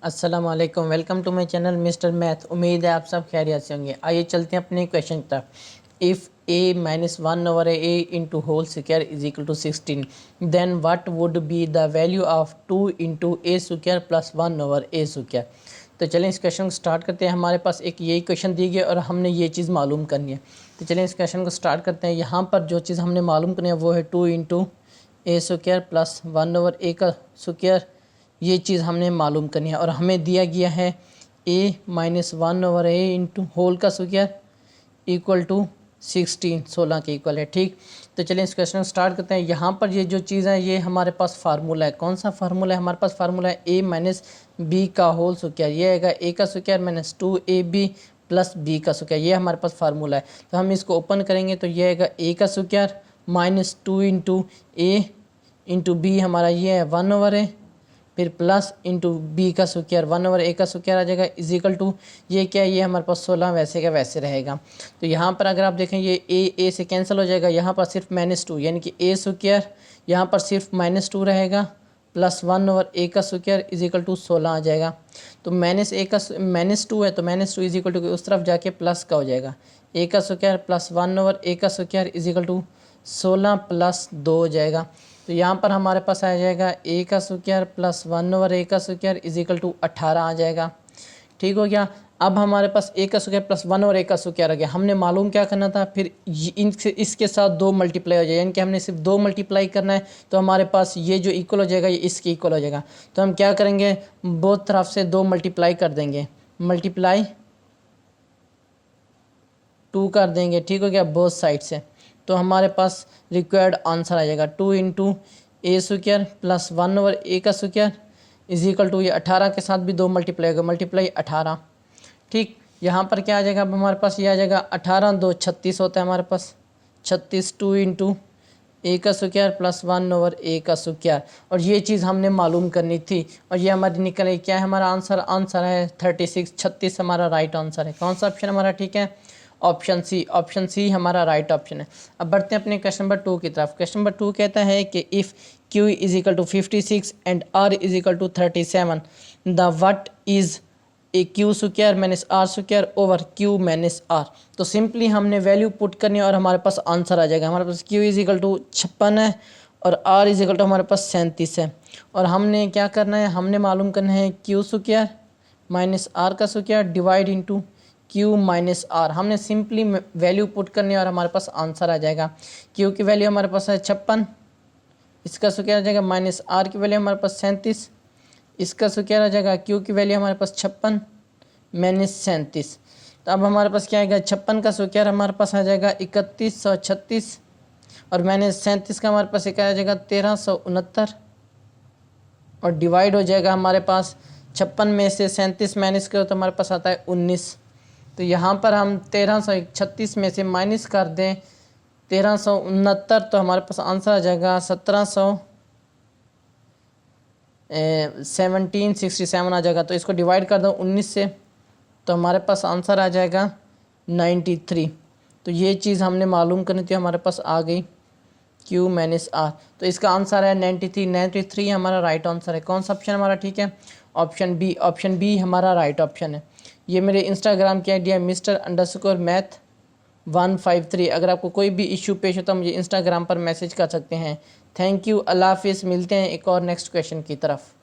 अस्सलाम वालेकुम, welcome to my channel mister math. उम्मीद है आप सब खैरियत से होंगे। आइए चलते हैं अपने क्वेश्चन की तरफ। If a minus one over a into whole square is equal to 16 then what would be the value of 2 into a square plus 1 over a square. तो चलें इस क्वेश्चन को स्टार्ट करते हैं। हमारे पास एक यही क्वेश्चन दी गई और हमने ये चीज़ मालूम करनी है। तो चलें इस क्वेश्चन को स्टार्ट करते हैं। यहाँ पर जो चीज़ हमने मालूम करनी है वो है 2 into a square plus 1 over a का स्क्वायर। ये चीज़ हमने मालूम करनी है और हमें दिया गया है a minus one over a into whole का स्क्वायर इक्वल टू 16 के इक्वल है। ठीक, तो चलिए इस क्वेश्चन को स्टार्ट करते हैं। यहाँ पर ये जो चीज़ है ये हमारे पास फार्मूला है। कौन सा फार्मूला है? हमारे पास फार्मूला है a माइनस बी का होल स्क्वायर। ये आएगा a का square minus 2ab plus b का स्क्वायर। ये हमारे पास फार्मूला है। तो हम इसको ओपन करेंगे तो ये आएगा a का स्क्वायर माइनस 2 इंटू ए इंटू बी, हमारा ये है 1 ओवर ए, फिर प्लस इंटू बी का स्क्वायर 1 ओवर ए का स्क्वायर आ जाएगा इज इक्वल टू ये क्या है, ये हमारे पास 16 वैसे का वैसे रहेगा। तो यहाँ पर अगर आप देखें ये ए से कैंसिल हो जाएगा, यहाँ पर सिर्फ -2 यानी कि ए स्क्वायर यहाँ पर सिर्फ -2 रहेगा प्लस 1 ओवर ए का स्क्वायर इज इक्वल टू 16 आ जाएगा। तो -2 है तो -2 इज इक्वल टू उस तरफ जाके प्लस का हो जाएगा, ए का स्क्वायर प्लस 1 ओवर ए का square is equal to 16 plus 2 हो जाएगा। तो यहाँ पर हमारे पास आ जाएगा ए का स्क्वायर प्लस 1 ओवर ए का स्क्वायर इज इक्वल टू 18 आ जाएगा। ठीक हो गया। अब हमारे पास ए का स्क्वायर प्लस 1 ओवर ए का स्क्वायर आ गया। हमने मालूम क्या करना था, फिर इसके साथ 2 मल्टीप्लाई हो जाए, यानी कि हमने सिर्फ 2 मल्टीप्लाई करना है। तो हमारे पास ये जो इक्वल हो जाएगा ये इसके इक्वल हो जाएगा। तो हम क्या करेंगे, बोथ तरफ से 2 मल्टीप्लाई कर देंगे, मल्टीप्लाई 2 कर देंगे। ठीक हो गया, बोथ साइड से। तो हमारे पास रिक्वायर्ड आंसर आ जाएगा 2 into a square plus 1 over a का स्क्वायर इज इक्वल टू ये 18 के साथ भी 2 मल्टीप्लाई होगा, मल्टीप्लाई 18। ठीक, यहाँ पर क्या आ जाएगा, अब हमारे पास ये आ जाएगा 18 2 36 होता है हमारे पास 36 2 इंटू ए का स्क्वायर प्लस 1 ओवर ए का स्क्वायर। और ये चीज़ हमने मालूम करनी थी और ये हमारी निकल आई। क्या है हमारा आंसर? आंसर है 36 हमारा राइट आंसर है। कौन सा ऑप्शन हमारा ठीक है? ऑप्शन सी हमारा राइट ऑप्शन है। अब बढ़ते हैं अपने क्वेश्चन नंबर 2 की तरफ। क्वेश्चन नंबर 2 कहता है कि if Q is equal to 56 and R is equal to 37 the what is a Q square minus R square over Q minus R. तो सिंपली हमने वैल्यू पुट करनी है और हमारे पास आंसर आ जाएगा। हमारे पास Q इज इक्वल टू 56 है और R इज इक्वल टू हमारे पास 37 है। और हमने क्या करना है, हमने मालूम करना है क्यू स्क्वायर माइनस आर का square divide into Q minus R. हमने सिंपली वैल्यू पुट करनी है और हमारे पास आंसर आ जाएगा। क्यू की वैल्यू हमारे पास है 56, इसका स्क्वायर आ जाएगा, माइनस आर की वैल्यू हमारे पास 37, इसका स्क्वायर आ जाएगा, क्यू की वैल्यू हमारे पास 56 माइनस 37। तो अब हमारे पास क्या आएगा, 56 का स्क्वायर हमारे पास आ जाएगा 3136 और माइनस 37 का हमारे पास क्या आ जाएगा 1369 और डिवाइड हो जाएगा हमारे पास 56 में से 37 माइनस करो तो हमारे पास आता है 19। तो यहाँ पर हम 1336 में से माइनस कर दें 1369 तो हमारे पास आंसर आ जाएगा 1767 आ जाएगा। तो इसको डिवाइड कर दो 19 से तो हमारे पास आंसर आ जाएगा 93। तो ये चीज़ हमने मालूम करनी थी, हमारे पास आ गई Q माइनस आर। तो इसका आंसर है 93 हमारा राइट आंसर है। कौन सा ऑप्शन हमारा ठीक है? ऑप्शन बी हमारा राइट ऑप्शन है। ये मेरे इंस्टाग्राम की आईडी है Mr_Math153। अगर आपको कोई भी इशू पेश हो तो मुझे इंस्टाग्राम पर मैसेज कर सकते हैं। थैंक यू, अल्लाह हाफिज़। मिलते हैं एक और नेक्स्ट क्वेश्चन की तरफ।